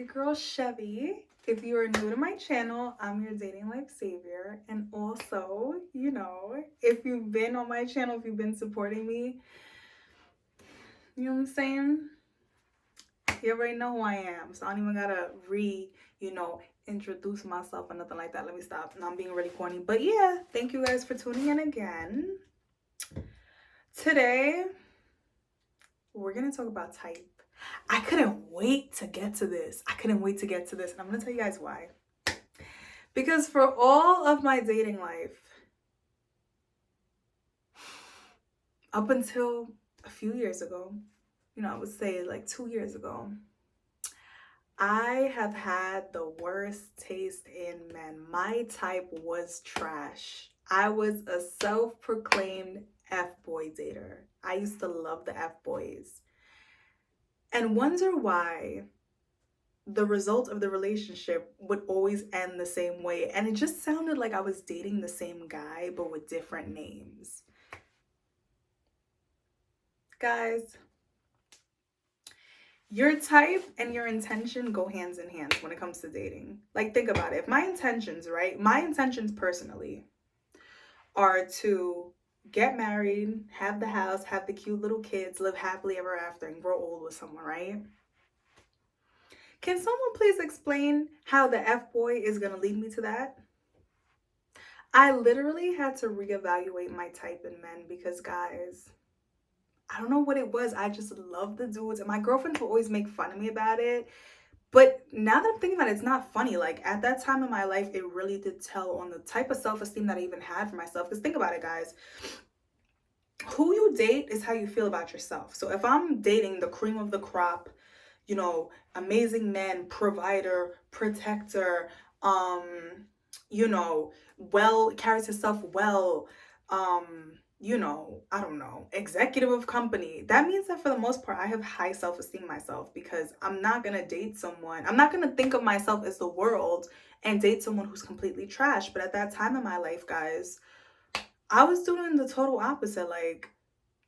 girl Chevy. If you are new to my channel, I'm your dating life savior. And also, if you've been on my channel, if you've been supporting me, you know what I'm saying? You already know who I am. So I don't even gotta introduce myself or nothing like that. Let me stop. Now I'm being really corny. But yeah, thank you guys for tuning in again. Today, we're gonna talk about type. I couldn't wait to get to this. And I'm gonna tell you guys why. Because for all of my dating life, up until a few years ago, I would say like 2 years ago, I have had the worst taste in men. My type was trash. I was a self-proclaimed F-boy dater. I used to love the F-boys and wonder why the result of the relationship would always end the same way. And it just sounded like I was dating the same guy, but with different names. Guys, your type and your intention go hands in hand when it comes to dating. Like, think about it. If my intentions, right? My intentions personally are to get married, have the house, have the cute little kids, live happily ever after, and grow old with someone, right? Can someone please explain how the F-boy is going to lead me to that? I literally had to reevaluate my type in men because, guys, I don't know what it was. I just love the dudes. And my girlfriends will always make fun of me about it. But now that I'm thinking about it, it's not funny. Like, at that time in my life, it really did tell on the type of self-esteem that I even had for myself. Because think about it, guys. Who you date is how you feel about yourself. So if I'm dating the cream of the crop, amazing man, provider, protector, well, carries himself well, I don't know, executive of company. That means that for the most part, I have high self-esteem myself because I'm not gonna date someone. I'm not gonna think of myself as the world and date someone who's completely trash. But at that time in my life, guys, I was doing the total opposite. Like,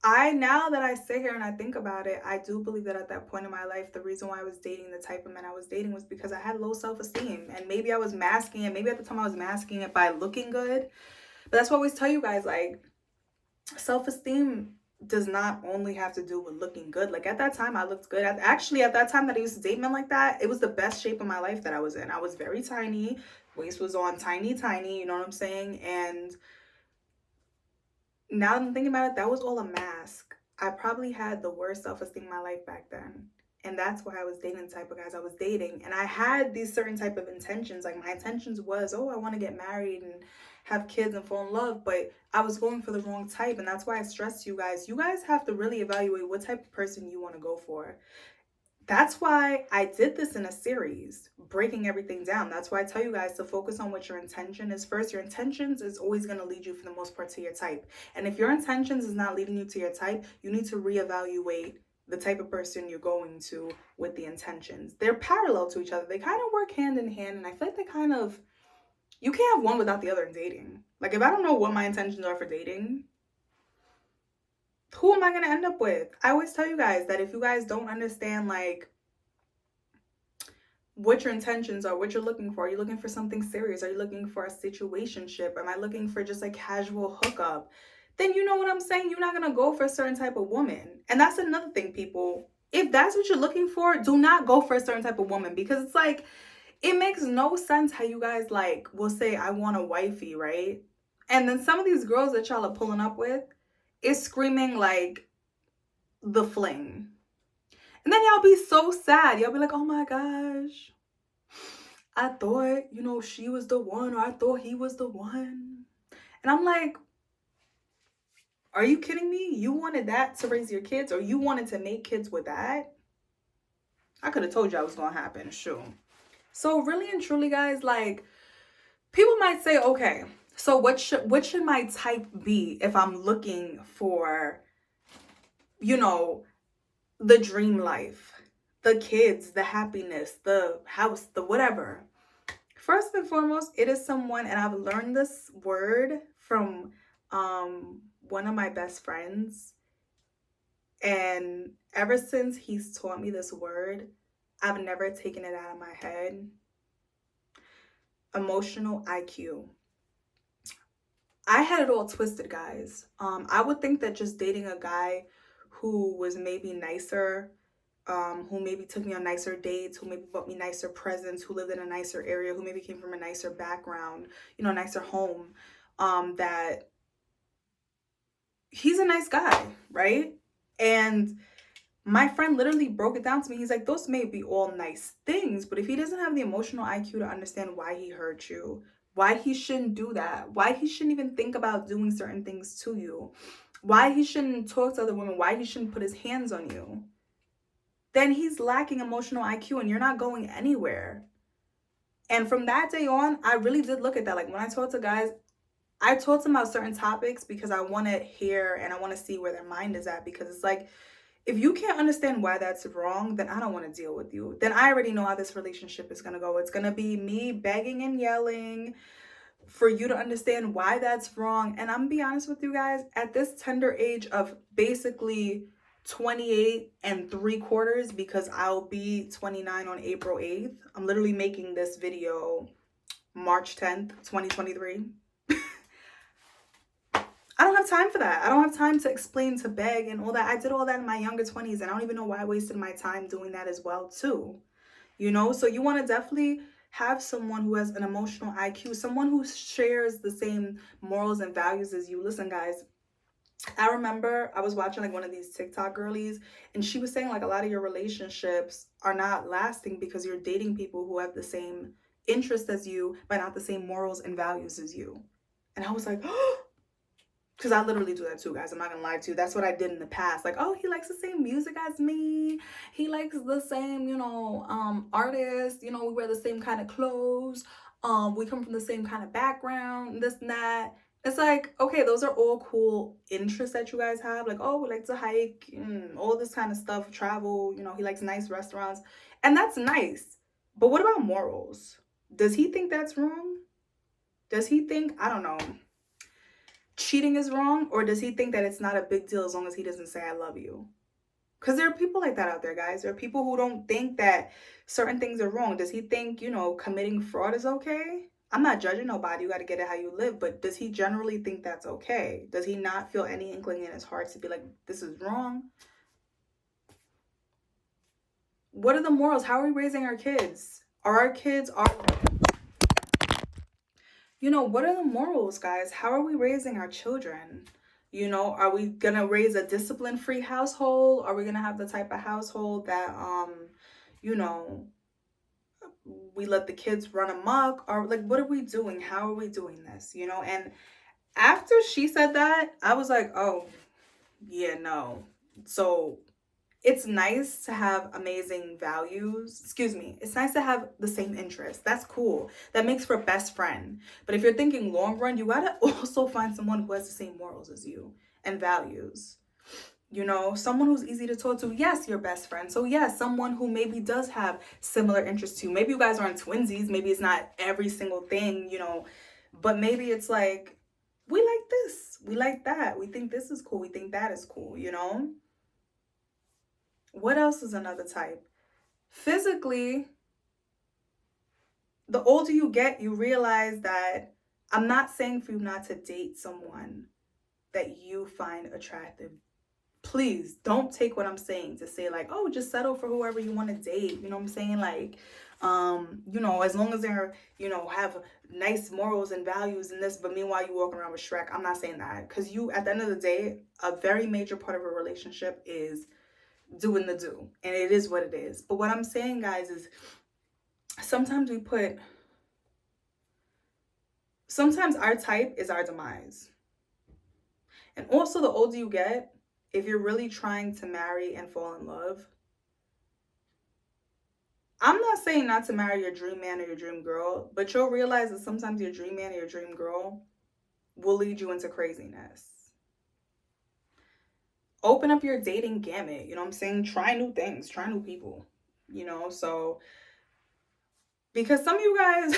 now that I sit here and I think about it, I do believe that at that point in my life, the reason why I was dating the type of men I was dating was because I had low self-esteem. And maybe I was masking it. Maybe at the time I was masking it by looking good. But that's what I always tell you guys, like, self-esteem does not only have to do with looking good. Like, at that time, I looked good. Actually, at that time that I used to date men like that, it was the best shape of my life that I was in. I was very tiny. Waist was on tiny, you know what I'm saying? And now that I'm thinking about it, that was all a mask. I probably had the worst self-esteem in my life back then. And that's why I was dating the type of guys I was dating. And I had these certain type of intentions. Like, my intentions was, oh, I want to get married and have kids and fall in love. But I was going for the wrong type. And that's why I stress you guys. You guys have to really evaluate what type of person you want to go for. That's why I did this in a series, breaking everything down. That's why I tell you guys to focus on what your intention is first. Your intentions is always going to lead you for the most part to your type. And if your intentions is not leading you to your type, you need to reevaluate the type of person you're going to with the intentions. They're parallel to each other. They kind of work hand in hand. And I feel like you can't have one without the other in dating. Like, if I don't know what my intentions are for dating, who am I going to end up with? I always tell you guys that if you guys don't understand, like, what your intentions are, what you're looking for. Are you looking for something serious? Are you looking for a situationship? Am I looking for just a casual hookup? Then you know what I'm saying? You're not going to go for a certain type of woman. And that's another thing, people. If that's what you're looking for, do not go for a certain type of woman, because it's like, it makes no sense how you guys, like, will say, I want a wifey, right? And then some of these girls that y'all are pulling up with is screaming like the fling. And then y'all be so sad. Y'all be like, oh my gosh, I thought, she was the one, or I thought he was the one. And I'm like, are you kidding me? You wanted that to raise your kids, or you wanted to make kids with that? I could have told you I was going to happen, sure. So really and truly, guys, like, people might say, okay, so what should my type be if I'm looking for, the dream life, the kids, the happiness, the house, the whatever? First and foremost, it is someone, and I've learned this word from one of my best friends. And ever since he's taught me this word, I've never taken it out of my head. Emotional IQ. I had it all twisted, guys. I would think that just dating a guy who was maybe nicer, who maybe took me on nicer dates, who maybe bought me nicer presents, who lived in a nicer area, who maybe came from a nicer background, you know, nicer home, that he's a nice guy, right? And my friend literally broke it down to me. He's like, those may be all nice things, but if he doesn't have the emotional IQ to understand why he hurt you, why he shouldn't do that, why he shouldn't even think about doing certain things to you, why he shouldn't talk to other women, why he shouldn't put his hands on you, then he's lacking emotional IQ and you're not going anywhere. And from that day on, I really did look at that. Like when I talk to guys, I talk to them about certain topics because I want to hear and I want to see where their mind is at. Because it's like, if you can't understand why that's wrong, then I don't want to deal with you. Then I already know how this relationship is going to go. It's going to be me begging and yelling for you to understand why that's wrong. And I'm going to be honest with you guys, at this tender age of basically 28 and 3/4, because I'll be 29 on April 8th. I'm literally making this video March 10th, 2023. I don't have time for that. I don't have time to explain, to beg and all that. I did all that in my younger 20s and I don't even know why I wasted my time doing that as well too. You know, so you want to definitely have someone who has an emotional IQ, someone who shares the same morals and values as you. Listen, guys, I remember I was watching like one of these TikTok girlies and she was saying like a lot of your relationships are not lasting because you're dating people who have the same interests as you, but not the same morals and values as you. And I was like, oh, because I literally do that too, guys. I'm not gonna lie to you. That's what I did in the past. Like, oh, he likes the same music as me. He likes the same, you know, artists. You know, we wear the same kind of clothes. We come from the same kind of background, this and that. It's like, okay, those are all cool interests that you guys have. Like, oh, we like to hike, all this kind of stuff, travel. You know, he likes nice restaurants. And that's nice. But what about morals? Does he think that's wrong? Does he think, I don't know, cheating is wrong? Or does he think that it's not a big deal as long as he doesn't say I love you? Because there are people like that out there, guys. There are people who don't think that certain things are wrong. Does he think, you know, committing fraud is okay? I'm not judging nobody. You got to get it how you live. But does he generally think that's okay? Does he not feel any inkling in his heart to be like, this is wrong? What are the morals? How are we raising our kids? Are our kids you know, what are the morals, guys? How are we raising our children? You know, are we gonna raise a discipline-free household? Are we gonna have the type of household that you know, we let the kids run amok? Or like, what are we doing? How are we doing this? You know, and after she said that, I was like, oh, yeah, no. So it's nice to have amazing values. Excuse me. It's nice to have the same interests. That's cool. That makes for best friend. But if you're thinking long run, you gotta also find someone who has the same morals as you and values. You know, someone who's easy to talk to. Yes, your best friend. So yes, someone who maybe does have similar interests to you. Maybe you guys aren't twinsies. Maybe it's not every single thing, you know, but maybe it's like, we like this, we like that, we think this is cool, we think that is cool, you know. What else is another type? Physically, the older you get, you realize that I'm not saying for you not to date someone that you find attractive. Please don't take what I'm saying to say like, oh, just settle for whoever you want to date. You know what I'm saying? Like, you know, as long as they're, you know, have nice morals and values and this, but meanwhile you walk around with Shrek. I'm not saying that, because you, at the end of the day, a very major part of a relationship is doing the do, and it is what it is. But what I'm saying, guys, is sometimes sometimes our type is our demise. And also, the older you get, if you're really trying to marry and fall in love, I'm not saying not to marry your dream man or your dream girl, but you'll realize that sometimes your dream man or your dream girl will lead you into craziness. Open up your dating gamut, you know what I'm saying? Try new things, try new people, you know? So, because some of you guys,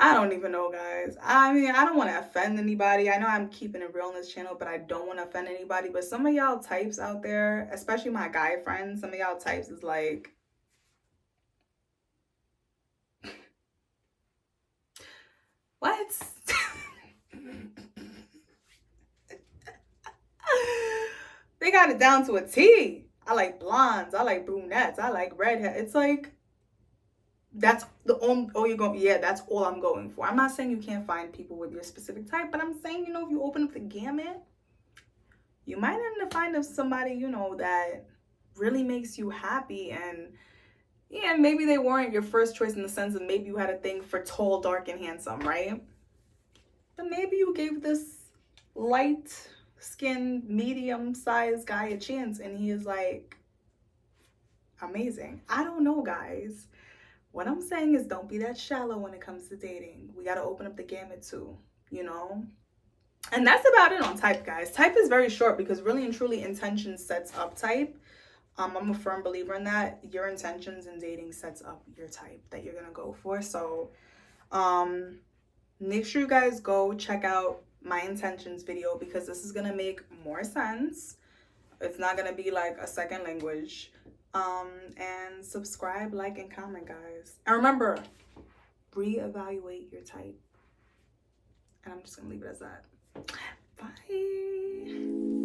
I don't even know, guys. I mean, I don't want to offend anybody. I know I'm keeping it real on this channel, but I don't want to offend anybody. But some of y'all types out there, especially my guy friends, some of y'all types is like, what? They got it down to a T. I like blondes. I like brunettes. I like redhead. It's like, that's the only, oh, you're going, yeah, that's all I'm going for. I'm not saying you can't find people with your specific type, but I'm saying, you know, if you open up the gamut, you might end up finding somebody, you know, that really makes you happy. And yeah, maybe they weren't your first choice in the sense of maybe you had a thing for tall, dark, and handsome, right? But maybe you gave this light skinned, medium sized guy a chance and he is like amazing. I don't know, guys. What I'm saying is don't be that shallow when it comes to dating. We got to open up the gamut too, you know? And that's about it on type, guys. Type is very short because really and truly intention sets up type. I'm a firm believer in that. Your intentions in dating sets up your type that you're going to go for. So make sure you guys go check out my intentions video because this is going to make more sense. It's not going to be like a second language. And subscribe, like, and comment, guys. And remember, reevaluate your type. And I'm just gonna leave it as that. Bye.